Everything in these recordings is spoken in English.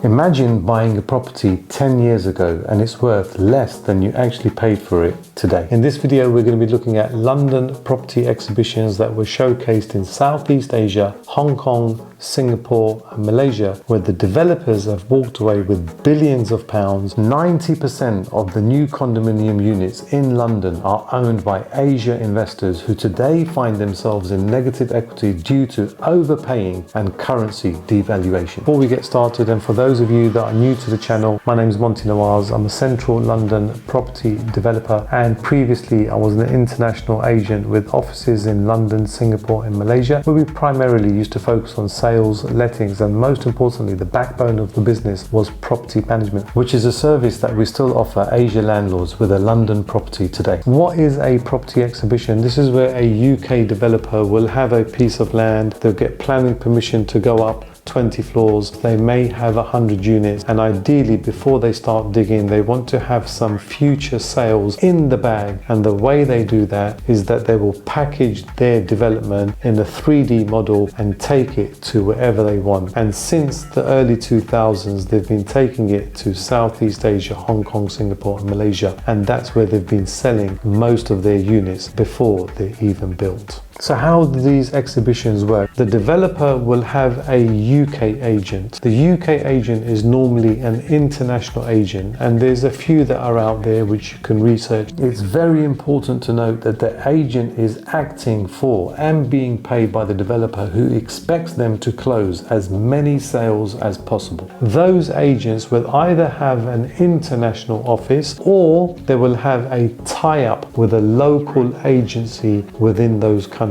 Imagine buying a property 10 years ago and it's worth less than you actually paid for it today. In this video, we're going to be looking at London property exhibitions that were showcased in Southeast Asia, Hong Kong, Singapore and Malaysia, where the developers have walked away with billions of pounds. 90% of the new condominium units in London are owned by Asia investors who today find themselves in negative equity due to overpaying and currency devaluation. Before we get started, and for those of you that are new to the channel, my name is Monty Nawaz. I'm a central London property developer, and previously I was an international agent with offices in London, Singapore and Malaysia, where we primarily used to focus on sales, lettings, and most importantly, the backbone of the business was property management, which is a service that we still offer Asia landlords with a London property today. What is a property exhibition? This is where a UK developer will have a piece of land, they'll get planning permission to go up 20 floors, they may have 100 units, and ideally before they start digging, they want to have some future sales in the bag. And the way they do that is that they will package their development in a 3D model and take it to wherever they want. And since the early 2000s, they've been taking it to Southeast Asia, Hong Kong, Singapore and Malaysia, and that's where they've been selling most of their units before they're even built. So how do these exhibitions work? The developer will have a UK agent. The UK agent is normally an international agent, and there's a few that are out there which you can research. It's very important to note that the agent is acting for and being paid by the developer, who expects them to close as many sales as possible. Those agents will either have an international office or they will have a tie-up with a local agency within those countries.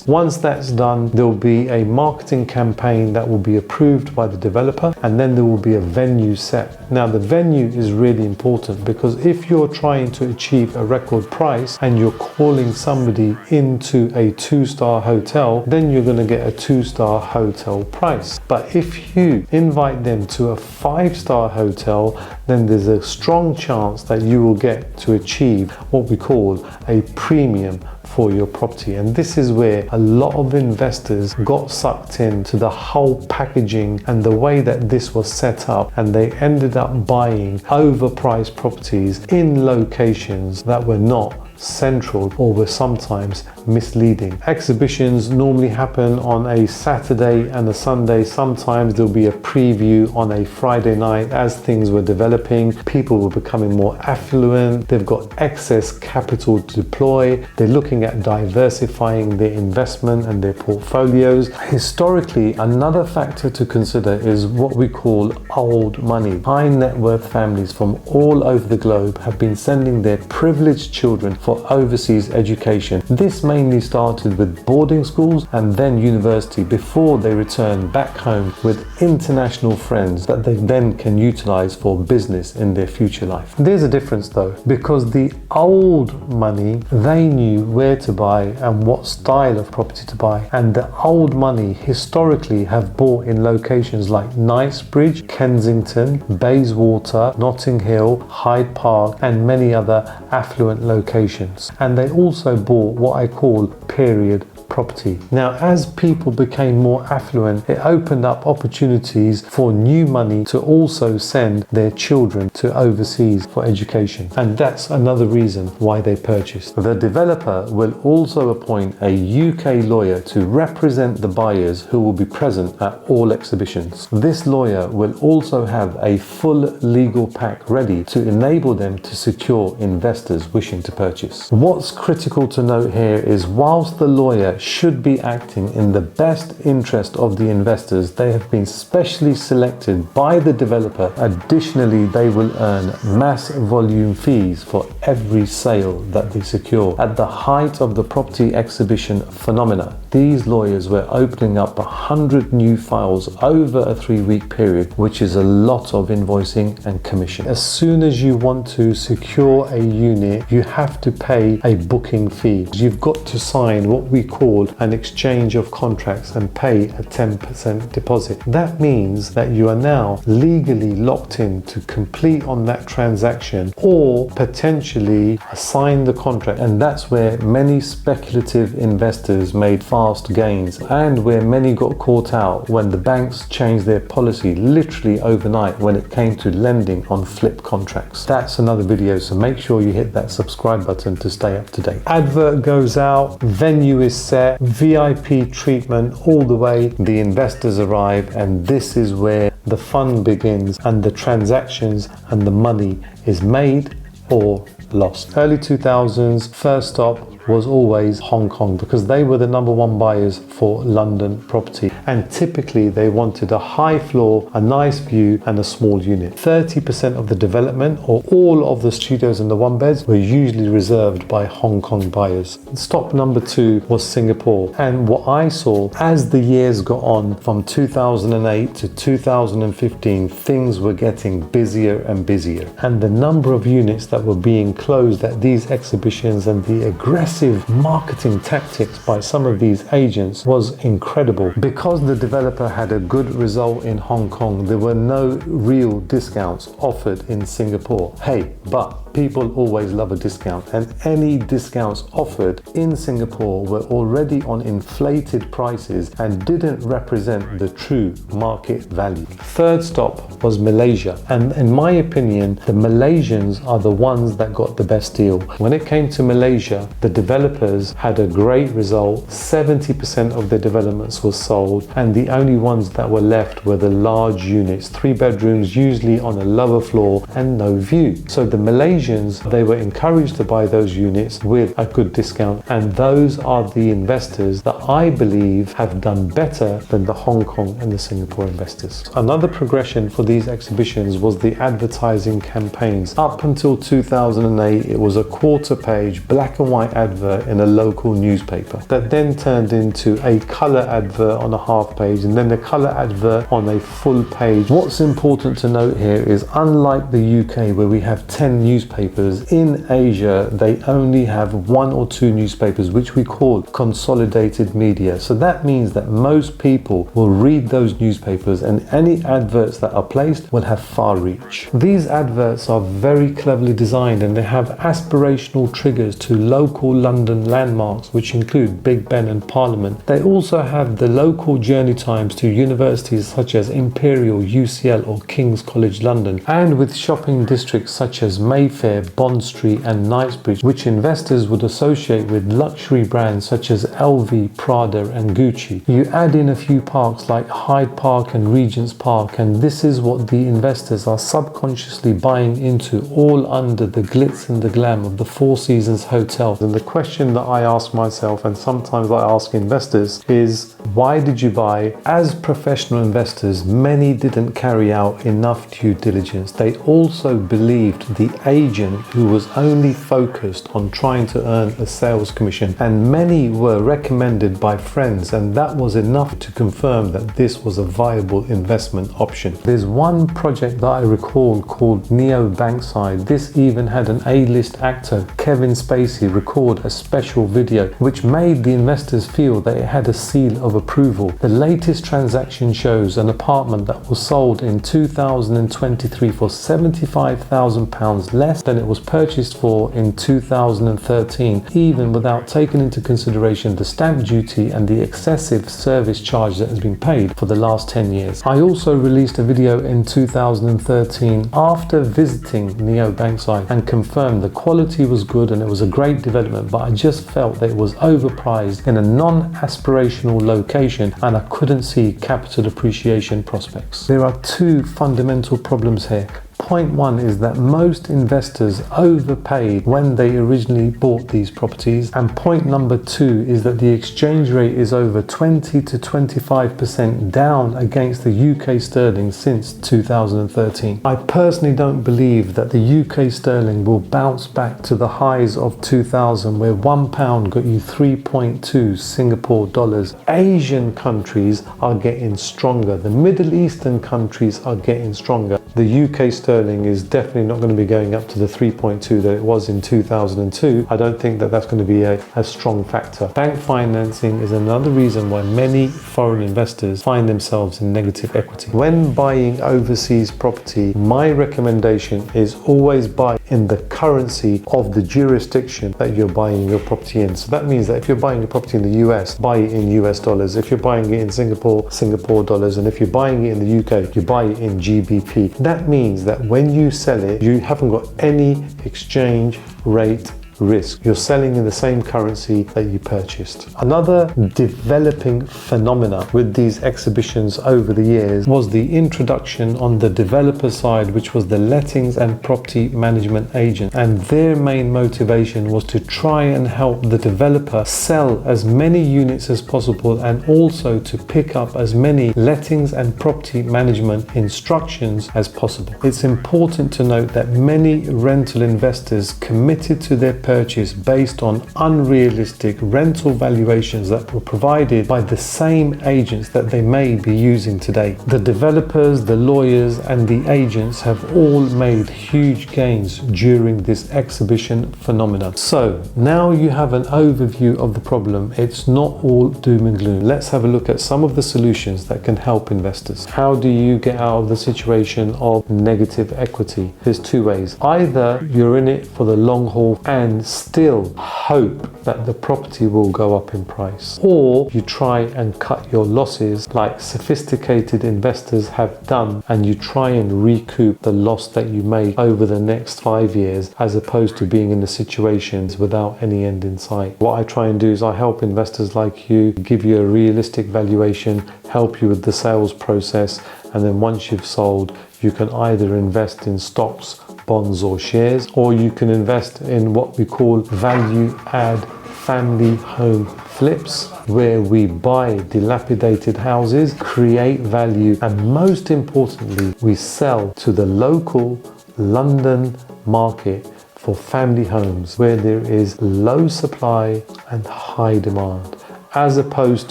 Once that's done, there will be a marketing campaign that will be approved by the developer, and then there will be a venue set. Now the venue is really important, because if you're trying to achieve a record price and you're calling somebody into a 2-star hotel, then you're going to get a 2-star hotel price. But if you invite them to a 5-star hotel, then there's a strong chance that you will get to achieve what we call a premium for your property. And this is where a lot of investors got sucked into the whole packaging and the way that this was set up, and they ended up buying overpriced properties in locations that were not central or were sometimes misleading. Exhibitions normally happen on a Saturday and a Sunday. Sometimes there'll be a preview on a Friday night. As things were developing, people were becoming more affluent, they've got excess capital to deploy, they're looking at diversifying their investment and their portfolios. Historically, another factor to consider is what we call old money. High net worth families from all over the globe have been sending their privileged children for overseas education. This mainly started with boarding schools and then university, before they return back home with international friends that they then can utilize for business in their future life. There's a difference though, because the old money, they knew where to buy and what style of property to buy, and the old money historically have bought in locations like Knightsbridge, Kensington, Bayswater, Notting Hill, Hyde Park and many other affluent locations. And they also bought what I call period property. Now, as people became more affluent, it opened up opportunities for new money to also send their children to overseas for education. And that's another reason why they purchased. The developer will also appoint a UK lawyer to represent the buyers, who will be present at all exhibitions. This lawyer will also have a full legal pack ready to enable them to secure investors wishing to purchase. What's critical to note here is, whilst the lawyer should be acting in the best interest of the investors, they have been specially selected by the developer. Additionally, they will earn mass volume fees for every sale that they secure. At the height of the property exhibition phenomena, these lawyers were opening up 100 new files over a 3-week period, which is a lot of invoicing and commission. As soon as you want to secure a unit, you have to pay a booking fee. You've got to sign what we call call an exchange of contracts and pay a 10% deposit. That means that you are now legally locked in to complete on that transaction or potentially sign the contract, and that's where many speculative investors made fast gains and where many got caught out when the banks changed their policy literally overnight when it came to lending on flip contracts. That's another video, so make sure you hit that subscribe button to stay up to date. Advert goes out, venue is set, VIP treatment all the way, the investors arrive, and this is where the fun begins and the transactions and the money is made or lost. Early 2000s, first stop was always Hong Kong because they were the #1 buyers for London property, and typically they wanted a high floor, a nice view and a small unit. 30% of the development or all of the studios and the one beds were usually reserved by Hong Kong buyers. Stop number 2 was Singapore, and what I saw as the years got on from 2008 to 2015, things were getting busier and busier, and the number of units that were being closed at these exhibitions and the aggressive marketing tactics by some of these agents was incredible. Because the developer had a good result in Hong Kong, there were no real discounts offered in Singapore. Hey, but people always love a discount, and any discounts offered in Singapore were already on inflated prices and didn't represent the true market value. Third stop was Malaysia, and in my opinion, the Malaysians are the ones that got the best deal. When it came to Malaysia, the developers had a great result. 70% of their developments were sold, and the only ones that were left were the large units, 3 bedrooms, usually on a lower floor and no view. So the Malaysians, they were encouraged to buy those units with a good discount, and those are the investors that I believe have done better than the Hong Kong and the Singapore investors. Another progression for these exhibitions was the advertising campaigns. Up until 2008, it was a quarter-page black and white advert in a local newspaper that then turned into a colour advert on a half page and then a colour advert on a full page. What's important to note here is, unlike the UK where we have 10 newspapers, in Asia they only have 1 or 2 newspapers, which we call consolidated media. So that means that most people will read those newspapers, and any adverts that are placed will have far reach. These adverts are very cleverly designed, and they have aspirational triggers to local London landmarks, which include Big Ben and Parliament. They also have the local journey times to universities such as Imperial, UCL or King's College London, and with shopping districts such as Mayfair, Bond Street and Knightsbridge, which investors would associate with luxury brands such as LV, Prada and Gucci. You add in a few parks like Hyde Park and Regents Park, and this is what the investors are subconsciously buying into, all under the glitz and the glam of the Four Seasons hotels. And the question that I ask myself, and sometimes I ask investors, is why did you buy? As professional investors, many didn't carry out enough due diligence. They also believed the agent who was only focused on trying to earn a sales commission, and many were recommended by friends, and that was enough to confirm that this was a viable investment option. There's one project that I recall called Neo Bankside. This even had an A-list actor, Kevin Spacey, record a special video which made the investors feel that it had a seal of approval. The latest transaction shows an apartment that was sold in 2023 for £75,000 less than it was purchased for in 2013, even without taking into consideration the stamp duty and the excessive service charge that has been paid for the last 10 years. I also released a video in 2013 after visiting Neo Bankside and confirmed the quality was good and it was a great development, but I just felt that it was overpriced in a non-aspirational location and I couldn't see capital appreciation prospects. There are 2 fundamental problems here. Point 1 is that most investors overpaid when they originally bought these properties, and point number 2 is that the exchange rate is over 20 to 25% down against the UK sterling since 2013. I personally don't believe that the UK sterling will bounce back to the highs of 2000, where £1 got you 3.2 Singapore dollars. Asian countries are getting stronger. The Middle Eastern countries are getting stronger. The UK sterling sterling is definitely not going to be going up to the 3.2 that it was in 2002. I don't think that that's going to be a strong factor. Bank financing is another reason why many foreign investors find themselves in negative equity. When buying overseas property, my recommendation is always buy in the currency of the jurisdiction that you're buying your property in. So that means that if you're buying a property in the US, buy it in US dollars. If you're buying it in Singapore, Singapore dollars. And if you're buying it in the UK, you buy it in GBP. That means that when you sell it, you haven't got any exchange rate risk. You're selling in the same currency that you purchased. Another developing phenomena with these exhibitions over the years was the introduction on the developer side, which was the lettings and property management agent. And their main motivation was to try and help the developer sell as many units as possible and also to pick up as many lettings and property management instructions as possible. It's important to note that many rental investors committed to their purchase based on unrealistic rental valuations that were provided by the same agents that they may be using today. The developers, the lawyers and the agents have all made huge gains during this exhibition phenomenon. So now you have an overview of the problem. It's not all doom and gloom. Let's have a look at some of the solutions that can help investors. How do you get out of the situation of negative equity? There's two ways. Either you're in it for the long haul and still hope that the property will go up in price, or you try and cut your losses like sophisticated investors have done, and you try and recoup the loss that you made over the next 5 years, as opposed to being in the situations without any end in sight. What I try and do is I help investors like you, give you a realistic valuation, help you with the sales process, and then once you've sold, you can either invest in stocks, bonds or shares, or you can invest in what we call value add family home flips, where we buy dilapidated houses, create value, and most importantly, we sell to the local London market for family homes where there is low supply and high demand, as opposed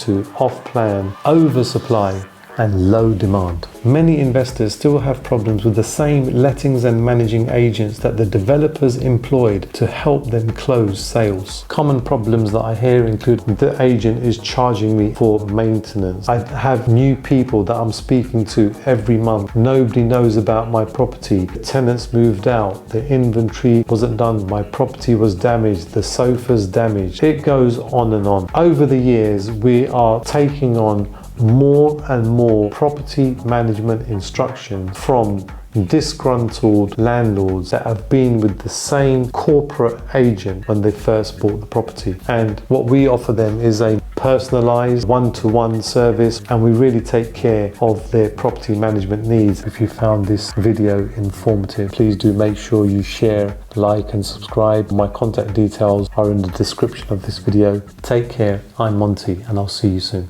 to off-plan oversupply and low demand. Many investors still have problems with the same lettings and managing agents that the developers employed to help them close sales. Common problems that I hear include the agent is charging me for maintenance. I have new people that I'm speaking to every month. Nobody knows about my property. Tenants moved out. The inventory wasn't done. My property was damaged. The sofa's damaged. It goes on and on. Over the years, we are taking on more and more property management instructions from disgruntled landlords that have been with the same corporate agent when they first bought the property. And what we offer them is a personalized one-to-one service, and we really take care of their property management needs. If you found this video informative, please do make sure you share, like and subscribe. My contact details are in the description of this video. Take care. I'm Monty and I'll see you soon.